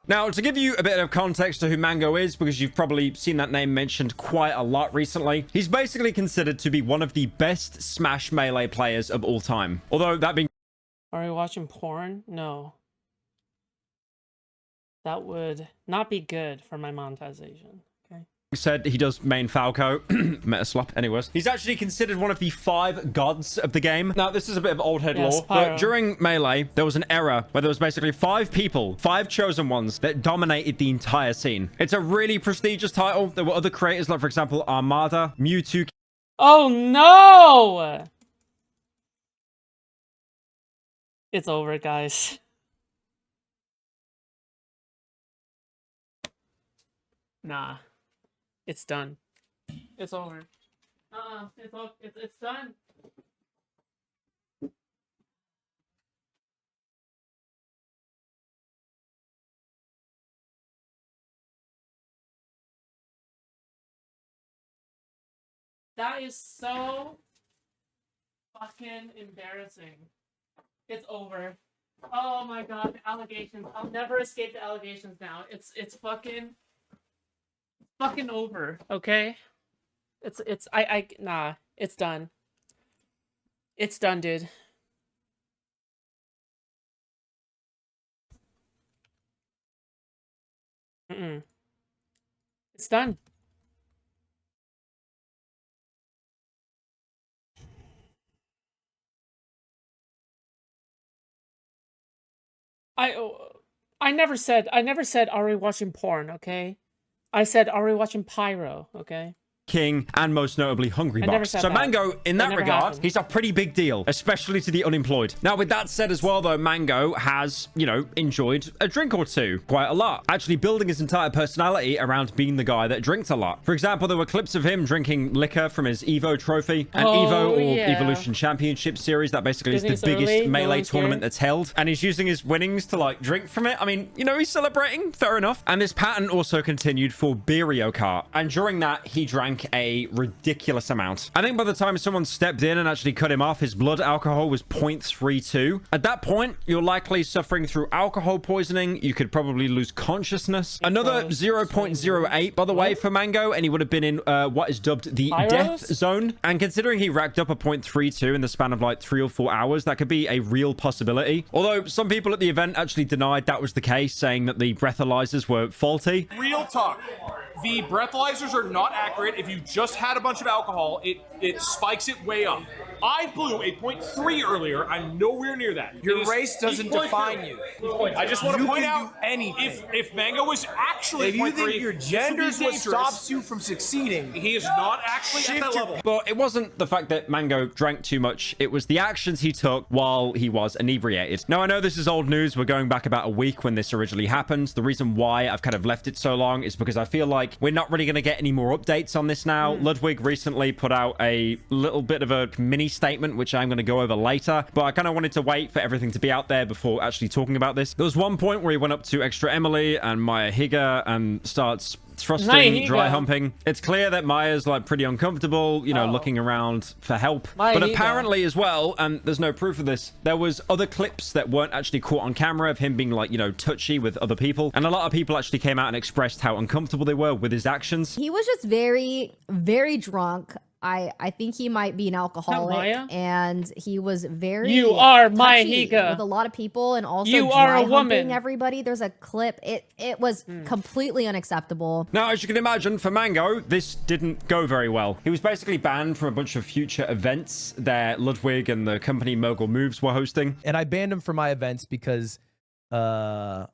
Now, to give you a bit of context to who Mango is, because you've probably seen that name mentioned quite a lot recently, he's basically considered to be one of the best Smash Melee players of all time. Although, that being... Are we watching porn? No. That would not be good for my monetization. Okay. said, he does main Falco. Meta slap. Anyways, he's actually considered one of the 5 gods of the game. Now, this is a bit of old head lore, but during Melee, there was an era where there was basically 5 people, 5 chosen ones that dominated the entire scene. It's a really prestigious title. There were other creators, like, for example, Armada, Mewtwo. Oh, no! It's over, guys. Nah. It's done. It's over. It's done. That is so fucking embarrassing. It's over. Oh my god, the allegations. I'll never escape the allegations now. It's fucking over, okay? Nah, it's done. It's done, dude. It's done. I never said, are we watching porn, okay? I said, are we watching Pyro, okay? King, and most notably Hungrybox. So Mango, in that regard, he's a pretty big deal, especially to the unemployed. Now, with that said as well, though, Mango has, you know, enjoyed a drink or two quite a lot, actually building his entire personality around being the guy that drinks a lot. For example, there were clips of him drinking liquor from his Evo trophy, an Evo or Evolution Championship series that basically is the biggest Melee tournament that's held, and he's using his winnings to, like, drink from it. I mean, you know, he's celebrating, fair enough. And this pattern also continued for Beerio Kart, and during that, he drank a ridiculous amount. I think by the time someone stepped in and actually cut him off, his blood alcohol was 0.32. At that point, you're likely suffering through alcohol poisoning. You could probably lose consciousness. Another 0.08, by the way, for Mango, and he would have been in what is dubbed the death zone. And considering he racked up a 0.32 in the span of like 3 or 4 hours, that could be a real possibility. Although some people at the event actually denied that was the case, saying that the breathalyzers were faulty. Real talk. The breathalyzers are not accurate. If you just had a bunch of alcohol, it spikes it way up. I blew a 0.3 earlier. I'm nowhere near that. Your race doesn't define you. I just want to point out anything. If Mango was actually if you think your gender is what stops you from succeeding, he is not actually at that level. But it wasn't the fact that Mango drank too much. It was the actions he took while he was inebriated. Now, I know this is old news. We're going back about a week when this originally happened. The reason why I've kind of left it so long is because I feel like we're not really going to get any more updates on this now. Ludwig recently put out a little bit of a mini statement, which I'm going to go over later, but I kind of wanted to wait for everything to be out there before actually talking about this. There was one point where he went up to Extra Emily and Maya Higa and starts thrusting, dry humping. It's clear that Maya's like pretty uncomfortable, you know, looking around for help. But apparently as well, and there's no proof of this, there was other clips that weren't actually caught on camera of him being like, you know, touchy with other people. And a lot of people actually came out and expressed how uncomfortable they were with his actions. He was just very, very drunk. I think he might be an alcoholic, and he was very You are Maya Higa with a lot of people, and also you are a woman. Everybody, there's a clip. It was completely unacceptable. Now, as you can imagine, for Mango, this didn't go very well. He was basically banned from a bunch of future events that Ludwig and the company Mogul Moves were hosting. And I banned him from my events because I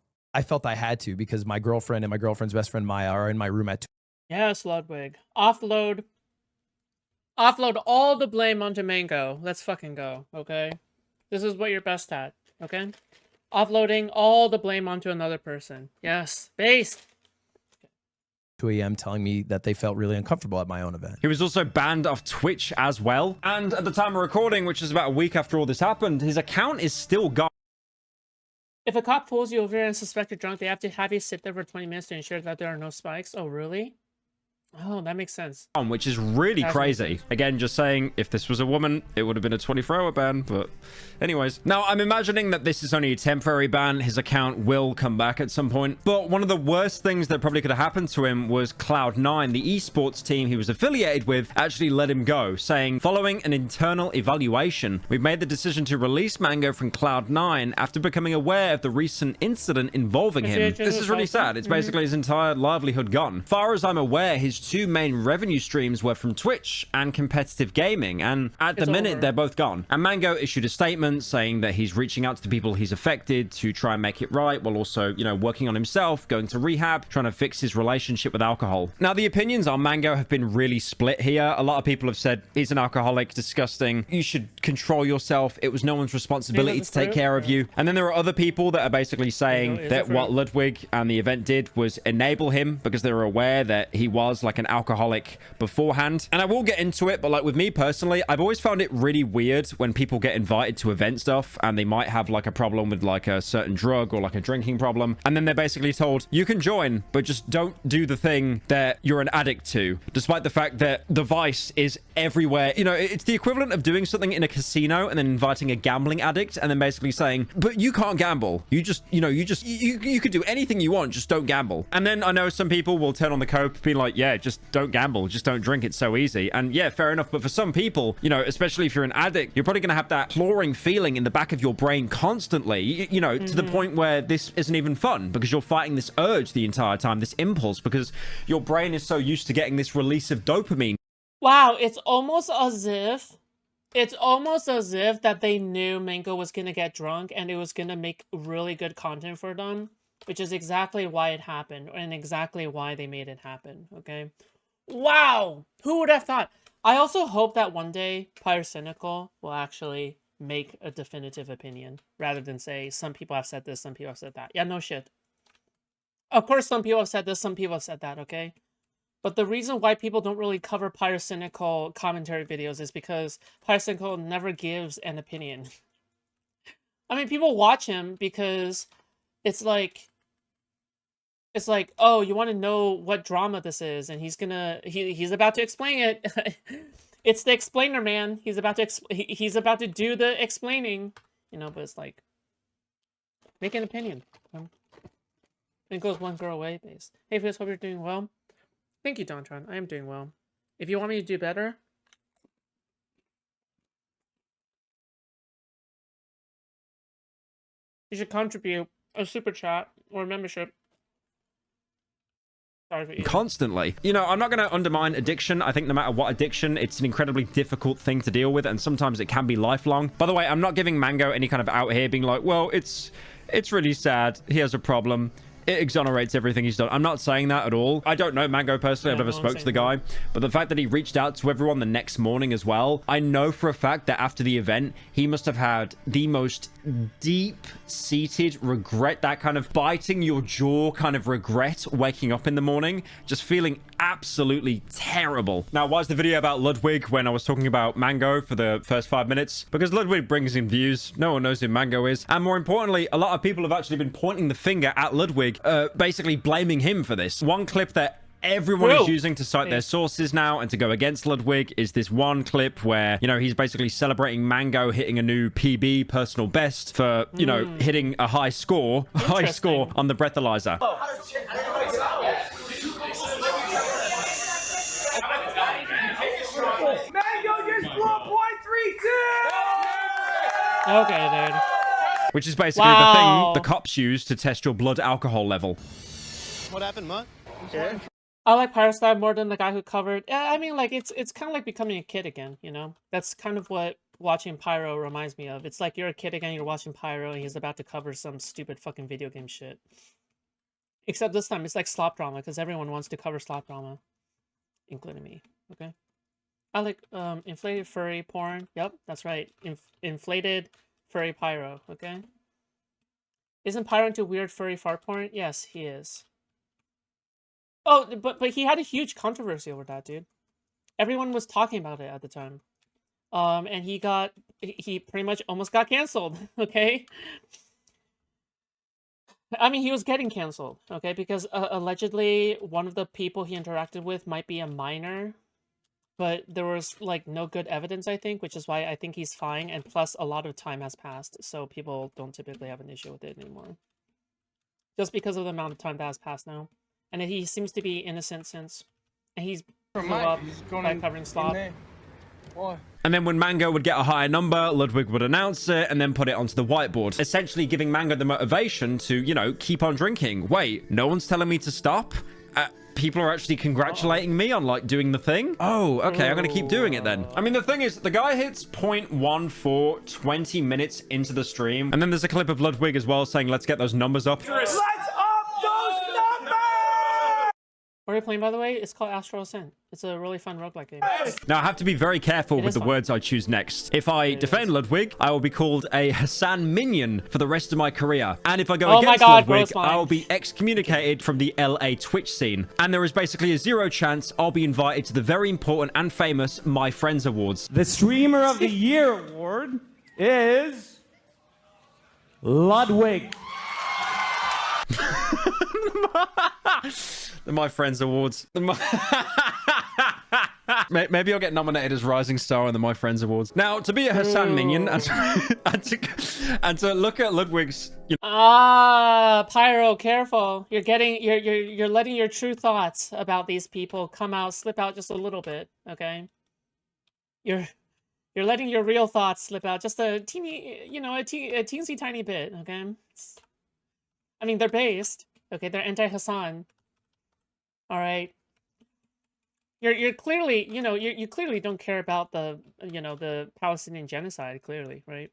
felt I had to, because my girlfriend and my girlfriend's best friend Maya are in my room at 2. Yes, Ludwig. Offload all the blame onto Mango. Let's fucking go, okay? This is what you're best at, okay? Offloading all the blame onto another person. Yes, based. 2 a.m. telling me that they felt really uncomfortable at my own event. He was also banned off Twitch as well. And at the time of recording, which is about a week after all this happened, his account is still gone. If a cop pulls you over and suspect you're drunk, they have to have you sit there for 20 minutes to ensure that there are no spikes. Oh, really? Oh, that makes sense. Which is really crazy. Again, just saying, if this was a woman, it would have been a 24-hour ban, but anyways. Now, I'm imagining that this is only a temporary ban. His account will come back at some point. But one of the worst things that probably could have happened to him was Cloud9, the esports team he was affiliated with, actually let him go, saying, following an internal evaluation, we've made the decision to release Mango from Cloud9 after becoming aware of the recent incident involving him. This is really sad. It's basically his entire livelihood gone. Far as I'm aware, his two main revenue streams were from Twitch and competitive gaming, and at the minute they're both gone. And Mango issued a statement saying that he's reaching out to the people he's affected to try and make it right, while also, you know, working on himself, going to rehab, trying to fix his relationship with alcohol. Now, the opinions on Mango have been really split here. A lot of people have said he's an alcoholic, disgusting, you should control yourself, it was no one's responsibility to take care of you. And then there are other people that are basically saying that what Ludwig and the event did was enable him because they were aware that he was like an alcoholic beforehand. And I will get into it, but like with me personally, I've always found it really weird when people get invited to event stuff and they might have like a problem with like a certain drug or like a drinking problem, and then they're basically told you can join but just don't do the thing that you're an addict to, despite the fact that the vice is everywhere. You know, it's the equivalent of doing something in a casino and then inviting a gambling addict and then basically saying, but you can't gamble, you just, you know, you could do anything you want, just don't gamble. And then I know some people will turn on the cope being like, yeah, just don't gamble, just don't drink, it's so easy. And yeah, fair enough, but for some people, you know, especially if you're an addict, you're probably gonna have that clawing feeling in the back of your brain constantly, you know, to the point where this isn't even fun because you're fighting this urge the entire time, this impulse, because your brain is so used to getting this release of dopamine. Wow, it's almost as if that they knew Mango was gonna get drunk and it was gonna make really good content for them, which is exactly why it happened and exactly why they made it happen, okay? Wow! Who would have thought? I also hope that one day Pyrocynical will actually make a definitive opinion rather than say some people have said this, some people have said that. Yeah, no shit. Of course, some people have said this, some people have said that, okay? But the reason why people don't really cover Pyrocynical commentary videos is because Pyrocynical never gives an opinion. I mean, people watch him because it's like, oh, you want to know what drama this is, and he's about to explain it. It's the explainer, man. He's about to do the explaining, you know. But it's like, make an opinion. It goes one girl away. Base. Hey, Fizz, hope you're doing well. Thank you, Dontron. I am doing well. If you want me to do better, you should contribute a super chat or a membership. Constantly. You know, I'm not going to undermine addiction. I think no matter what addiction, it's an incredibly difficult thing to deal with, and sometimes it can be lifelong. By the way, I'm not giving Mango any kind of out here being like, well, it's really sad, he has a problem, it exonerates everything he's done. I'm not saying that at all. I don't know Mango personally. I've never spoke to the guy. But the fact that he reached out to everyone the next morning as well, I know for a fact that after the event, he must have had the most deep-seated regret, that kind of biting your jaw kind of regret waking up in the morning, just feeling absolutely terrible. Now, why is the video about Ludwig when I was talking about Mango for the first 5 minutes? Because Ludwig brings in views. No one knows who Mango is. And more importantly, a lot of people have actually been pointing the finger at Ludwig, basically blaming him for this. One clip that everyone is using to cite their sources now and to go against Ludwig is this one clip where, you know, he's basically celebrating Mango hitting a new PB, personal best, for, you know, hitting a high score on the breathalyzer. Mango just blew 0.32! Okay, dude. Which is basically the thing the cops use to test your blood alcohol level. What happened, Mutt? Yeah. I like Pyrostyle more than the guy who covered. I mean, like, it's kind of like becoming a kid again, you know? That's kind of what watching Pyro reminds me of. It's like you're a kid again, you're watching Pyro, and he's about to cover some stupid fucking video game shit. Except this time, it's like slop drama, because everyone wants to cover slop drama. Including me, okay? I like inflated furry porn. Yep, that's right. Inflated furry Pyro, okay? Isn't Pyro into weird furry fart porn? Yes, he is. Oh, but he had a huge controversy over that, dude. Everyone was talking about it at the time. And he pretty much almost got canceled, okay? I mean, he was getting canceled, okay, because allegedly one of the people he interacted with might be a minor, but there was like no good evidence, I think, which is why I think he's fine. And plus, a lot of time has passed, so people don't typically have an issue with it anymore, just because of the amount of time that has passed now. And he seems to be innocent since, and he's grew up by covering slop. And then when Mango would get a higher number, Ludwig would announce it and then put it onto the whiteboard, essentially giving Mango the motivation to, you know, keep on drinking. Wait, no one's telling me to stop? People are actually congratulating me on, like, doing the thing? Oh, okay, I'm gonna keep doing it then. I mean, the thing is, the guy hits 0.14 20 minutes into the stream. And then there's a clip of Ludwig as well saying, let's get those numbers up. Let's up those numbers! What are you playing, by the way? It's called Astral Ascent. It's a really fun roguelike game. Now, I have to be very careful with the words I choose next. If I defend Ludwig, I will be called a Hassan minion for the rest of my career. And if I go against Ludwig, I will be excommunicated from the LA Twitch scene. And there is basically a 0 chance I'll be invited to the very important and famous My Friends Awards. The Streamer of the Year award is Ludwig. The My Friends Awards. Maybe I'll get nominated as Rising Star in the My Friends Awards. Now, to be a Hassan minion and to look at Ludwig's... Pyro, careful. You're letting your true thoughts about these people slip out just a little bit, okay? You're letting your real thoughts slip out just a teeny, you know, a teensy tiny bit, okay? I mean, they're based, okay? They're anti-Hassan. All right. You're clearly, you know, you clearly don't care about the, you know, the Palestinian genocide, clearly, right?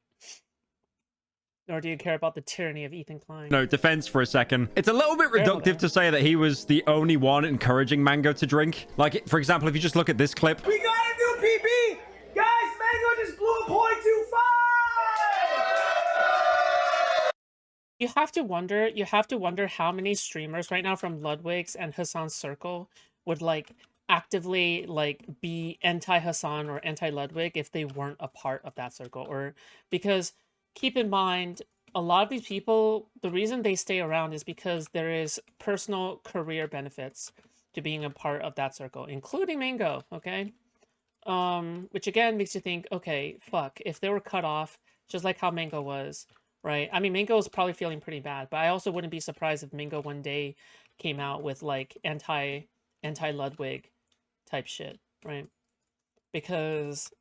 Nor do you care about the tyranny of Ethan Klein. No, defense for a second. It's a little bit reductive to say that he was the only one encouraging Mango to drink. Like, for example, if you just look at this clip. We got a new PB! Guys, Mango just blew a .25! You have to wonder how many streamers right now from Ludwig's and Hassan's circle would, like, actively, like, be anti-Hassan or anti-Ludwig if they weren't a part of that circle. Or because, keep in mind, a lot of these people, the reason they stay around is because there is personal career benefits to being a part of that circle, including Mango, okay? Which again makes you think, okay, fuck, if they were cut off, just like how Mango was, right? I mean, Mango is probably feeling pretty bad, but I also wouldn't be surprised if Mango one day came out with, like, anti-Ludwig type shit, right? Because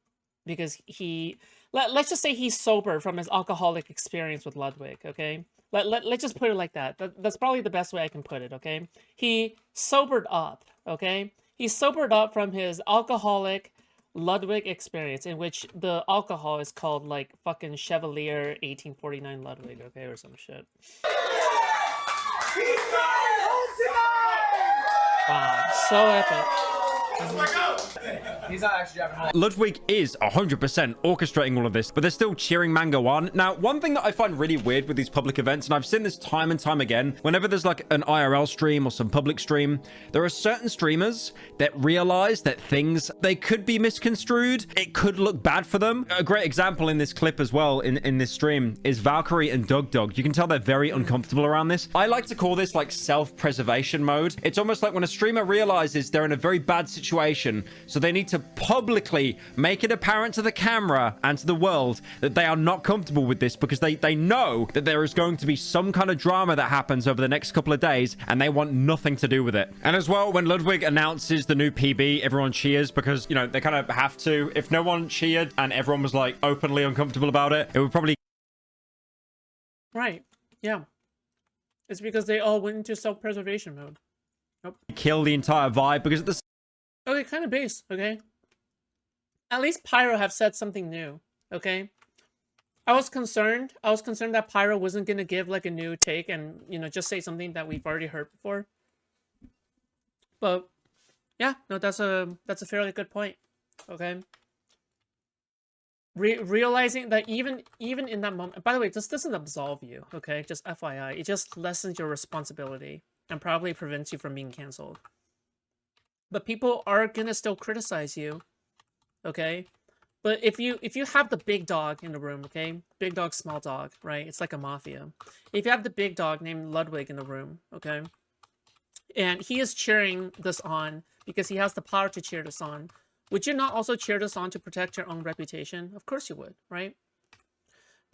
he... Let's just say he's sober from his alcoholic experience with Ludwig, okay? Let's just put it like that. That's probably the best way I can put it, okay? He sobered up, okay? He sobered up from his alcoholic Ludwig experience, in which the alcohol is called, like, fucking Chevalier 1849 Ludwig, okay? Or some shit. Wow, so epic. He's not actually driving home. Ludwig is 100% orchestrating all of this, but they're still cheering Mango on. Now, one thing that I find really weird with these public events, and I've seen this time and time again, whenever there's like an IRL stream or some public stream, there are certain streamers that realize that things, they could be misconstrued. It could look bad for them. A great example in this clip as well, in this stream, is Valkyrie and Dug. You can tell they're very uncomfortable around this. I like to call this like self-preservation mode. It's almost like when a streamer realizes they're in a very bad situation, so they need to publicly make it apparent to the camera and to the world that they are not comfortable with this, because they know that there is going to be some kind of drama that happens over the next couple of days, and they want nothing to do with it. And as well, when Ludwig announces the new PB, everyone cheers because, you know, they kind of have to. If no one cheered and everyone was like openly uncomfortable about it, it would probably... Right, yeah. It's because they all went into self-preservation mode. Nope. Kill the entire vibe, because at the... Okay, kind of base, okay? At least Pyro have said something new, okay? I was concerned that Pyro wasn't gonna give like a new take and, you know, just say something that we've already heard before. But yeah, no, that's a fairly good point, okay? Realizing that even in that moment, by the way, this doesn't absolve you, okay? Just FYI, it just lessens your responsibility and probably prevents you from being canceled. But people are gonna still criticize you, okay? But if you have the big dog in the room, okay? Big dog, small dog, right? It's like a mafia. If you have the big dog named Ludwig in the room, okay? And he is cheering this on because he has the power to cheer this on. Would you not also cheer this on to protect your own reputation? Of course you would, right?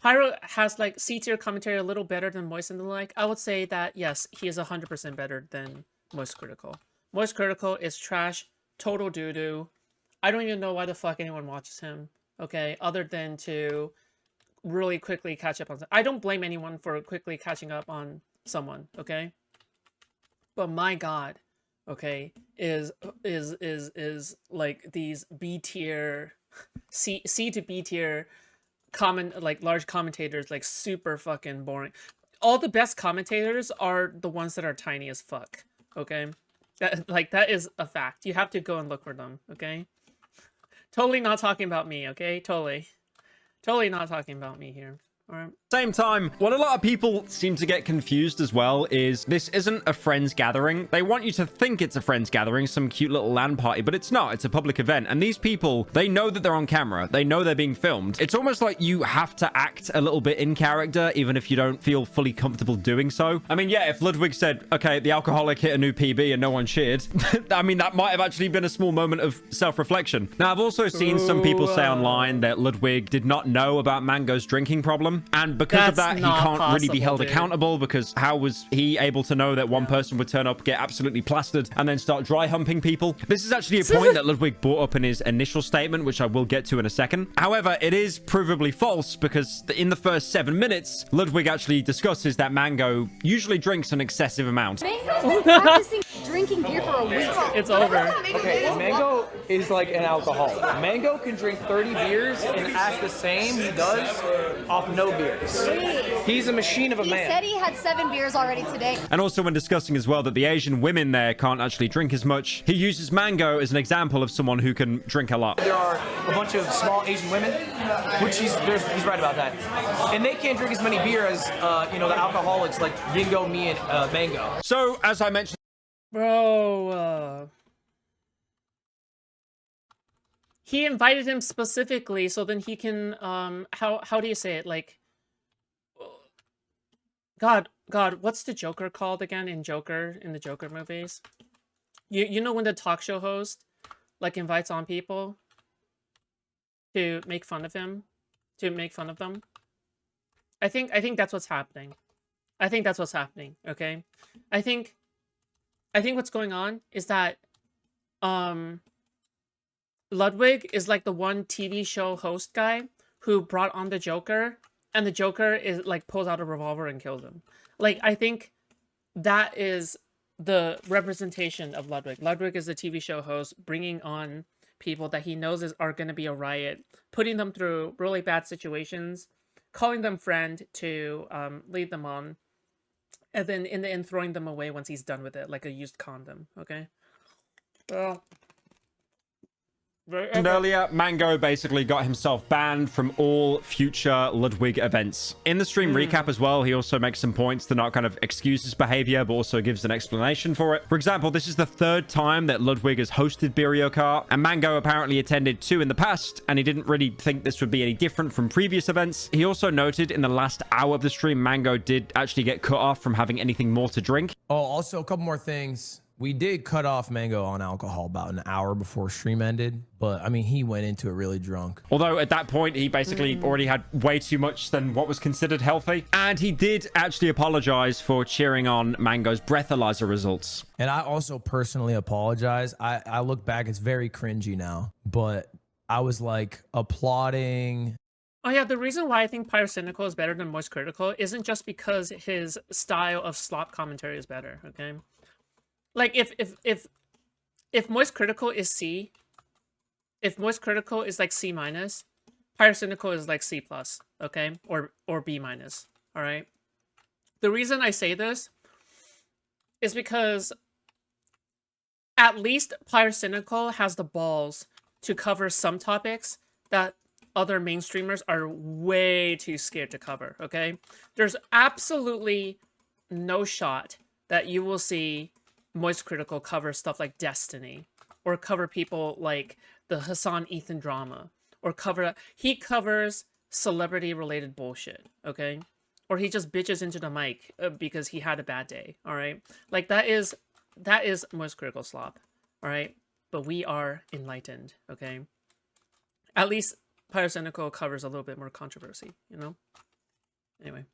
Pyro has like C-tier commentary a little better than Moist and the like. I would say that, yes, he is 100% better than Moist Critical. Moist Critical is trash, total doo-doo. I don't even know why the fuck anyone watches him, okay? Other than to really quickly catch up on... I don't blame anyone for quickly catching up on someone, okay? But my god, okay, is like these B tier, C to B tier large commentators, like super fucking boring. All the best commentators are the ones that are tiny as fuck, okay? That is a fact. You have to go and look for them, okay? Totally not talking about me, okay? Totally not talking about me here. All right. Same time, what a lot of people seem to get confused as well is this isn't a friends gathering. They want you to think it's a friends gathering, some cute little LAN party, but it's not. It's a public event. And these people, they know that they're on camera. They know they're being filmed. It's almost like you have to act a little bit in character, even if you don't feel fully comfortable doing so. I mean, yeah, if Ludwig said, okay, the alcoholic hit a new PB and no one cheered, I mean, that might have actually been a small moment of self-reflection. Now, I've also seen some people say online that Ludwig did not know about Mango's drinking problem. And because of that, he can't really be held accountable, because how was he able to know that one person would turn up, get absolutely plastered, and then start dry humping people? This is actually a point that Ludwig brought up in his initial statement, which I will get to in a second. However, it is provably false, because in the first 7 minutes, Ludwig actually discusses that Mango usually drinks an excessive amount. Mango's been practicing drinking beer for a week. It's over. Okay, Mango is like an alcoholic. Mango can drink 30 beers and act the same he does off no beers. He's a machine of a man. He said he had 7 beers already today. And also when discussing as well that the Asian women there can't actually drink as much, he uses Mango as an example of someone who can drink a lot. There are a bunch of small Asian women, which he's right about that. And they can't drink as many beer as, the alcoholics like Yingo, me, and Mango. So, as I mentioned... Bro, he invited him specifically so then he can, how do you say it? Like, God, what's the Joker called again in the Joker movies? You know when the talk show host, like, invites on people to make fun of him? To make fun of them? I think that's what's happening. I think that's what's happening, okay? I think what's going on is that, Ludwig is like the one TV show host guy who brought on the Joker, and the Joker is like pulls out a revolver and kills him. Like, I think that is the representation of Ludwig. Ludwig is the TV show host bringing on people that he knows are going to be a riot, putting them through really bad situations, calling them friend to lead them on, and then in the end throwing them away once he's done with it, like a used condom. Okay. Well. And earlier, Mango basically got himself banned from all future Ludwig events. In the stream recap as well, he also makes some points to not kind of excuse his behavior, but also gives an explanation for it. For example, this is the 3rd time that Ludwig has hosted Beerio Kart, and Mango apparently attended 2 in the past, and he didn't really think this would be any different from previous events. He also noted in the last hour of the stream, Mango did actually get cut off from having anything more to drink. Oh, also a couple more things. We did cut off Mango on alcohol about an hour before stream ended, but I mean, he went into it really drunk. Although at that point, he basically already had way too much than what was considered healthy. And he did actually apologize for cheering on Mango's breathalyzer results. And I also personally apologize. I look back, it's very cringy now, but I was like applauding. Oh yeah, the reason why I think Pyrocynical is better than Moist Critical isn't just because his style of slop commentary is better, okay? Like, if Moist Critical is C, if Moist Critical is like C-, Pyrocynical is like C+, okay? Or B-, all right? The reason I say this is because at least Pyrocynical has the balls to cover some topics that other mainstreamers are way too scared to cover, okay? There's absolutely no shot that you will see Moist Critical cover stuff like Destiny, or cover people like the Hassan Ethan drama, or cover. He covers celebrity-related bullshit, okay? Or he just bitches into the mic because he had a bad day, all right? Like, that is most critical slop, all right? But we are enlightened, okay? At least Pyrocynical covers a little bit more controversy, you know? Anyway.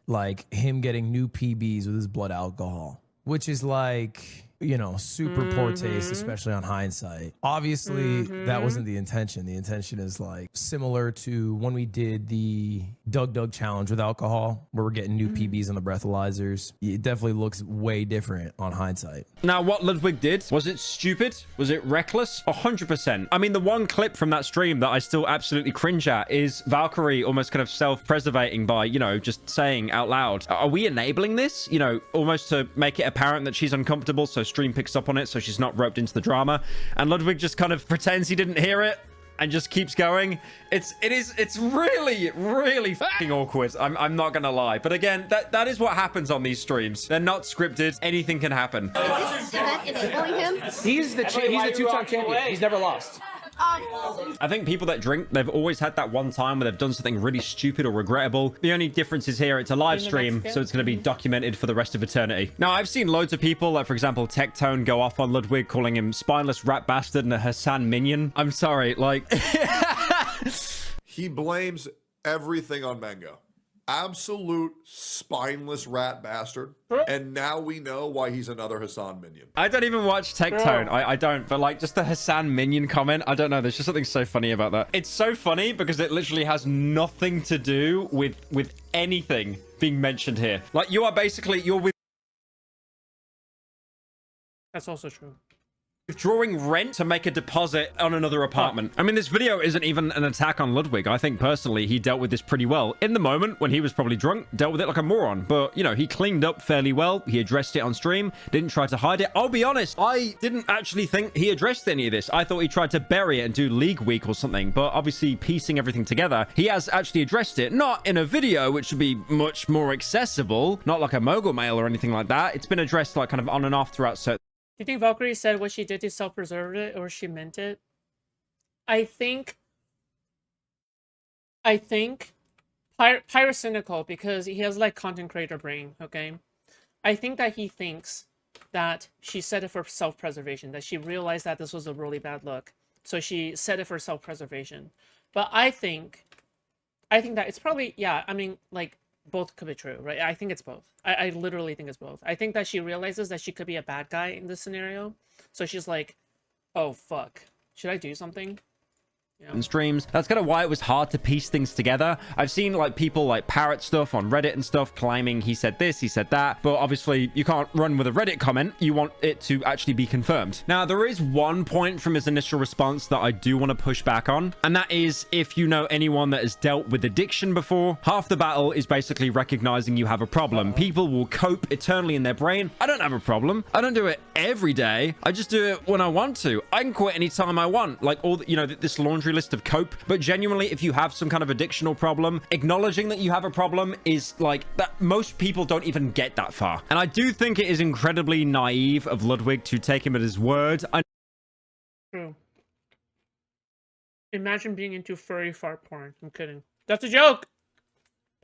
Like him getting new PBs with his blood alcohol, which is like, you know, super poor taste, especially on hindsight. Obviously, that wasn't the intention. The intention is like similar to when we did the Doug challenge with alcohol, where we're getting new PBs on the breathalyzers. It definitely looks way different on hindsight. Now, what Ludwig did, was it stupid? Was it reckless? 100%. I mean, the one clip from that stream that I still absolutely cringe at is Valkyrie almost kind of self-preservating by, you know, just saying out loud, are we enabling this? You know, almost to make it apparent that she's uncomfortable, so stream picks up on it, so she's not roped into the drama. And Ludwig just kind of pretends he didn't hear it and just keeps going. It's really, really fucking awkward. I'm not gonna lie. But again, that is what happens on these streams. They're not scripted. Anything can happen. Is this event enabling him? He's the two-time champion. He's never lost. I think people that drink, they've always had that one time where they've done something really stupid or regrettable. The only difference is here, it's a live stream, so it's going to be documented for the rest of eternity. Now, I've seen loads of people, like for example, Tectone, go off on Ludwig, calling him spineless rat bastard and a Hassan minion. I'm sorry, like... He blames everything on Mango. Absolute spineless rat bastard. And now we know why he's another Hassan minion. I don't even watch Tectone. I don't, but like just the Hassan minion comment, I don't know. There's just something so funny about that. It's so funny because it literally has nothing to do with anything being mentioned here. Like you are basically, you're That's also true. withdrawing rent to make a deposit on another apartment. I mean, this video isn't even an attack on Ludwig. I think personally he dealt with this pretty well. In the moment when he was probably drunk, dealt with it like a moron. But, you know, he cleaned up fairly well. He addressed it on stream, didn't try to hide it. I'll be honest, I didn't actually think he addressed any of this. I thought he tried to bury it and do League Week or something. But obviously piecing everything together, he has actually addressed it. Not in a video, which would be much more accessible. Not like a mogul mail or anything like that. It's been addressed like kind of on and off throughout certain... Do you think Valkyrie said what she did to self-preserve it, or she meant it? I think Pyrocynical, because he has like content creator brain, okay? I think that he thinks that she said it for self-preservation, that she realized that this was a really bad look, so she said it for self-preservation. But I think that it's probably, yeah, I mean, like, both could be true, right? I think it's both. I literally think it's both. I think that she realizes that she could be a bad guy in this scenario. So she's like, oh, fuck. Should I do something? And streams. That's kind of why it was hard to piece things together. I've seen like people like parrot stuff on Reddit and stuff claiming he said this, he said that, but obviously you can't run with a Reddit comment. You want it to actually be confirmed. Now, there is one point from his initial response that I do want to push back on, and that is if you know anyone that has dealt with addiction before, half the battle is basically recognizing you have a problem. People will cope eternally in their brain. I don't have a problem. I don't do it every day. I just do it when I want to. I can quit anytime I want. Like all the, you know, this laundry list of cope. But genuinely, if you have some kind of addictional problem, acknowledging that you have a problem is like that. Most people don't even get that far. And I do think it is incredibly naive of Ludwig to take him at his word. True. Imagine being into furry fart porn. I'm kidding. That's a joke.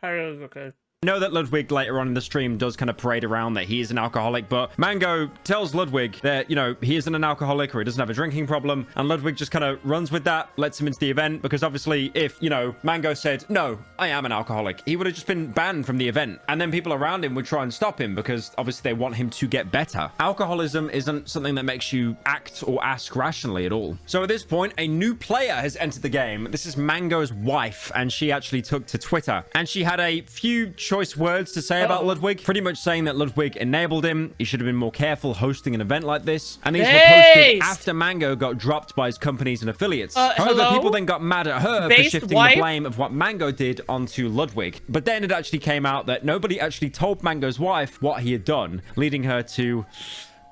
Pyro is okay. I know that Ludwig later on in the stream does kind of parade around that he is an alcoholic, but Mango tells Ludwig that, you know, he isn't an alcoholic or he doesn't have a drinking problem, and Ludwig just kind of runs with that, lets him into the event, because obviously if, you know, Mango said, no, I am an alcoholic, he would have just been banned from the event, and then people around him would try and stop him because obviously they want him to get better. Alcoholism isn't something that makes you act or ask rationally at all. So at this point, a new player has entered the game. This is Mango's wife, and she actually took to Twitter, and she had a few choice words to say about Ludwig, pretty much saying that Ludwig enabled him. He should have been more careful hosting an event like this. And these were posted after Mango got dropped by his companies and affiliates. However, people then got mad at her for shifting the blame of what Mango did onto Ludwig. But then it actually came out that nobody actually told Mango's wife what he had done, leading her to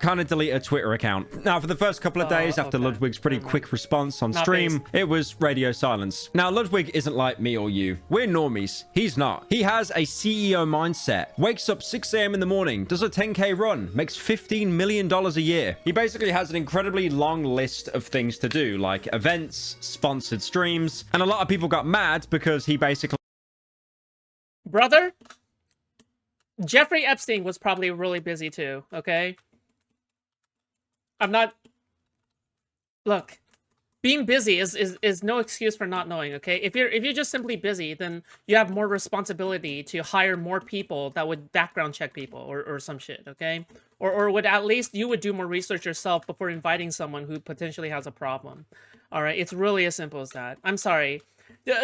kind of delete her Twitter account. Now, for the first couple of days after Ludwig's pretty quick response on stream, it was radio silence. Now, Ludwig isn't like me or you. We're normies. He's not. He has a CEO mindset, wakes up 6 a.m. in the morning, does a 10K run, makes $15 million a year. He basically has an incredibly long list of things to do, like events, sponsored streams, and a lot of people got mad because he basically... Brother, Jeffrey Epstein was probably really busy too, okay? I'm not... Look, being busy is no excuse for not knowing, okay? If you're just simply busy, then you have more responsibility to hire more people that would background check people or some shit, okay? Or would at least you would do more research yourself before inviting someone who potentially has a problem. All right, it's really as simple as that. I'm sorry.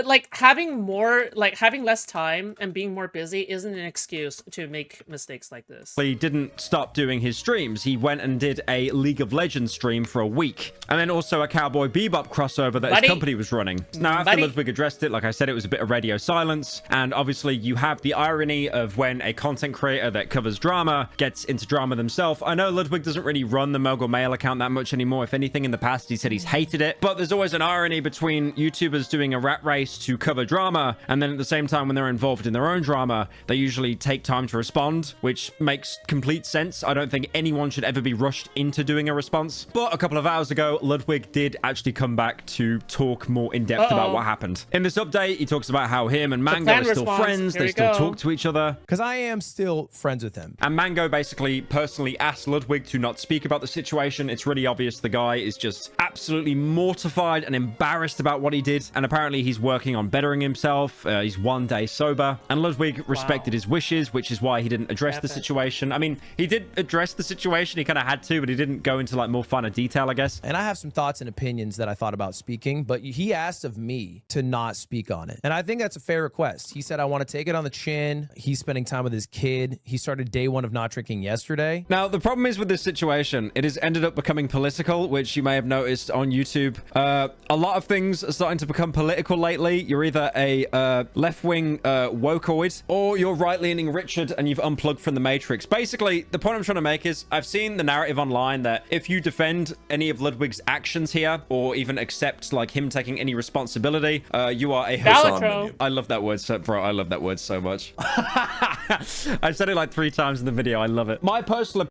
Like having less time and being more busy isn't an excuse to make mistakes like this. He didn't stop doing his streams. He went and did a League of Legends stream for a week, and then also a Cowboy Bebop crossover that his company was running. Now, after Ludwig addressed it, like I said, it was a bit of radio silence, and obviously you have the irony of when a content creator that covers drama gets into drama themselves. I know Ludwig doesn't really run the Mogul Mail account that much anymore. If anything, in the past, he said he's hated it, but there's always an irony between YouTubers doing a rat race to cover drama, and then at the same time when they're involved in their own drama, they usually take time to respond, which makes complete sense. I don't think anyone should ever be rushed into doing a response. But a couple of hours ago, Ludwig did actually come back to talk more in depth about what happened. In this update, he talks about how him and Mango are still friends. They still talk to each other. Because I am still friends with him. And Mango basically personally asked Ludwig to not speak about the situation. It's really obvious the guy is just absolutely mortified and embarrassed about what he did. And apparently he's working on bettering himself. He's 1 day sober, and Ludwig respected his wishes, which is why he didn't address the situation. I mean, he did address the situation. He kind of had to, but he didn't go into like more finer detail, I guess. And I have some thoughts and opinions that I thought about speaking, but he asked of me to not speak on it. And I think that's a fair request. He said, I want to take it on the chin. He's spending time with his kid. He started day one of not drinking yesterday. Now, the problem is with this situation, it has ended up becoming political, which you may have noticed on YouTube. A lot of things are starting to become political lately. You're either a left-wing wokeoid, or you're right-leaning Richard and you've unplugged from the Matrix. Basically, the point I'm trying to make is I've seen the narrative online that if you defend any of Ludwig's actions here, or even accept like him taking any responsibility, you are a Hassan minion. I love that word, bro. I love that word so much. I've said it like 3 times in the video. I love it. My personal...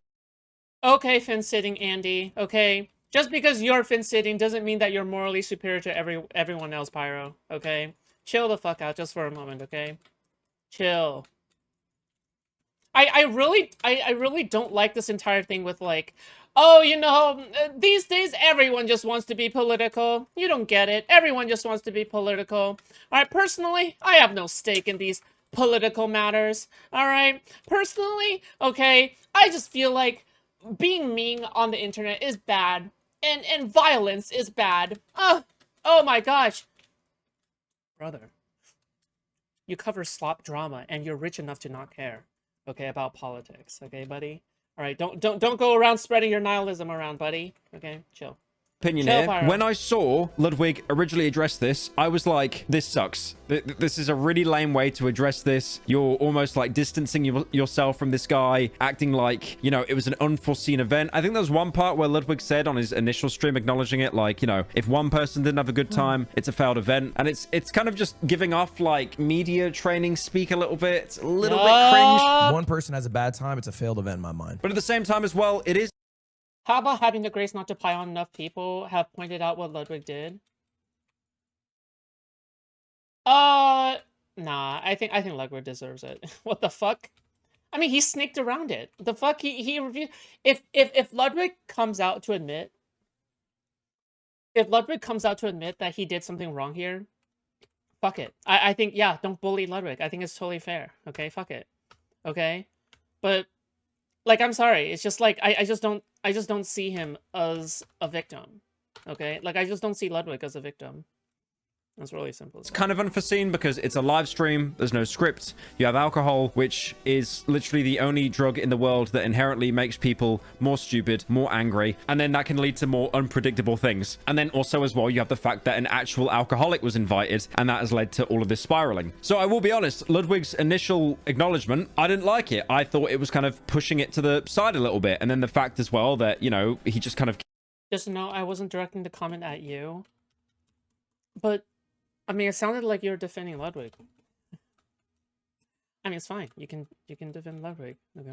Okay, fin-sitting Andy. Okay. Just because you're fin-sitting doesn't mean that you're morally superior to everyone else, Pyro. Okay? Chill the fuck out just for a moment, okay? Chill. I really don't like this entire thing with like, oh, you know, these days everyone just wants to be political. You don't get it. Everyone just wants to be political. All right, personally, I have no stake in these political matters. All right? Personally, okay, I just feel like being mean on the internet is bad. And violence is bad. Oh my gosh. Brother, you cover slop drama and you're rich enough to not care, okay, about politics, okay, buddy? All right, don't go around spreading your nihilism around, buddy. Okay, chill. Opinion here. When I saw Ludwig originally address this, I was like, this sucks. This is a really lame way to address this. You're almost like distancing yourself from this guy, acting like, you know, it was an unforeseen event. I think there was one part where Ludwig said on his initial stream, acknowledging it, like, you know, if one person didn't have a good time, it's a failed event. And it's kind of just giving off like media training speak a little bit. It's a little bit cringe. One person has a bad time, it's a failed event in my mind. But at the same time as well, it is. How about having the grace not to pile on enough people have pointed out what Ludwig did? Nah, I think Ludwig deserves it. What the fuck? I mean, he sneaked around it. The fuck he reviewed. If Ludwig comes out to admit, that he did something wrong here, fuck it. I think, yeah, don't bully Ludwig. I think it's totally fair. Okay, fuck it. Okay, but like, I'm sorry. It's just like I just don't see him as a victim. Okay, like I just don't see Ludwig as a victim. It's really simple. It's kind of unforeseen because it's a live stream. There's no script. You have alcohol, which is literally the only drug in the world that inherently makes people more stupid, more angry, and then that can lead to more unpredictable things. And then also as well, you have the fact that an actual alcoholic was invited, and that has led to all of this spiraling. So I will be honest, Ludwig's initial acknowledgement, I didn't like it. I thought it was kind of pushing it to the side a little bit. And then the fact as well that, you know, he just kind of... Just know I wasn't directing the comment at you. But, I mean, it sounded like you were defending Ludwig. I mean, it's fine. You can defend Ludwig. Okay.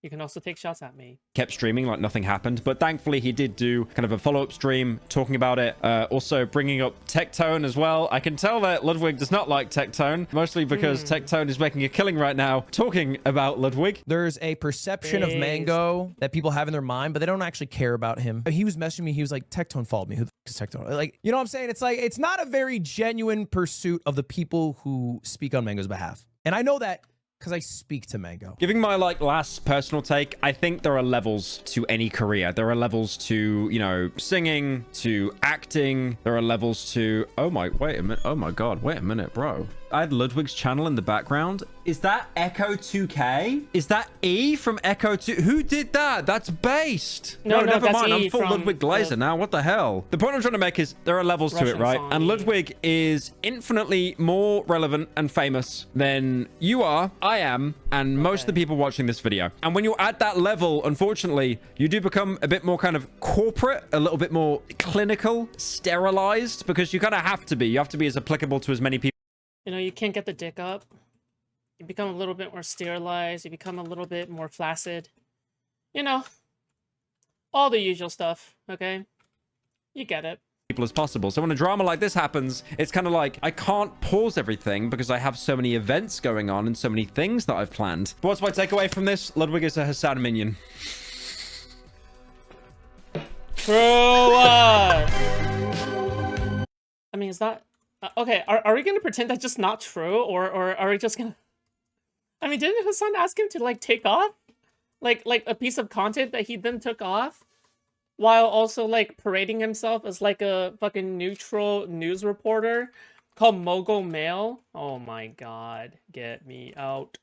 You can also take shots at me. Kept streaming like nothing happened, but thankfully he did do kind of a follow-up stream talking about it, also bringing up Tectone as well. I can tell that Ludwig does not like Tectone, mostly because Tectone is making a killing right now talking about Ludwig. There's a perception of Mango that people have in their mind, but they don't actually care about him. He was messaging me. He was like, Tectone followed me. Who the f is Tectone? Like, you know what I'm saying? It's like, it's not a very genuine pursuit of the people who speak on Mango's behalf. And I know that because I speak to Mango. Giving my like last personal take, I think there are levels to any career. There are levels to, you know, singing, to acting. There are levels to, oh my, wait a minute. Oh my God, wait a minute, bro. I had Ludwig's channel in the background. Is that Echo 2K? Is that E from Echo 2? Who did that? That's based. No, never mind. E I'm full Ludwig Glazer now. What the hell? The point I'm trying to make is there are levels to it, right? And Ludwig is infinitely more relevant and famous than you are, I am, and most of the people watching this video. And when you're at that level, unfortunately, you do become a bit more kind of corporate, a little bit more clinical, sterilized, because you kind of have to be. You have to be as applicable to as many people. You know, you can't get the dick up. You become a little bit more sterilized. You become a little bit more flaccid. You know, all the usual stuff, okay? You get it. People as possible. So when a drama like this happens, it's kind of like, I can't pause everything because I have so many events going on and so many things that I've planned. But what's my takeaway from this? Ludwig is a Hassan minion. True. I mean, is that... okay, are we gonna pretend that's just not true, or are we just gonna... I mean, didn't Hassan ask him to, like, take off? Like a piece of content that he then took off? While also, like, parading himself as, like, a fucking neutral news reporter called Mogul Mail? Oh my god, get me out.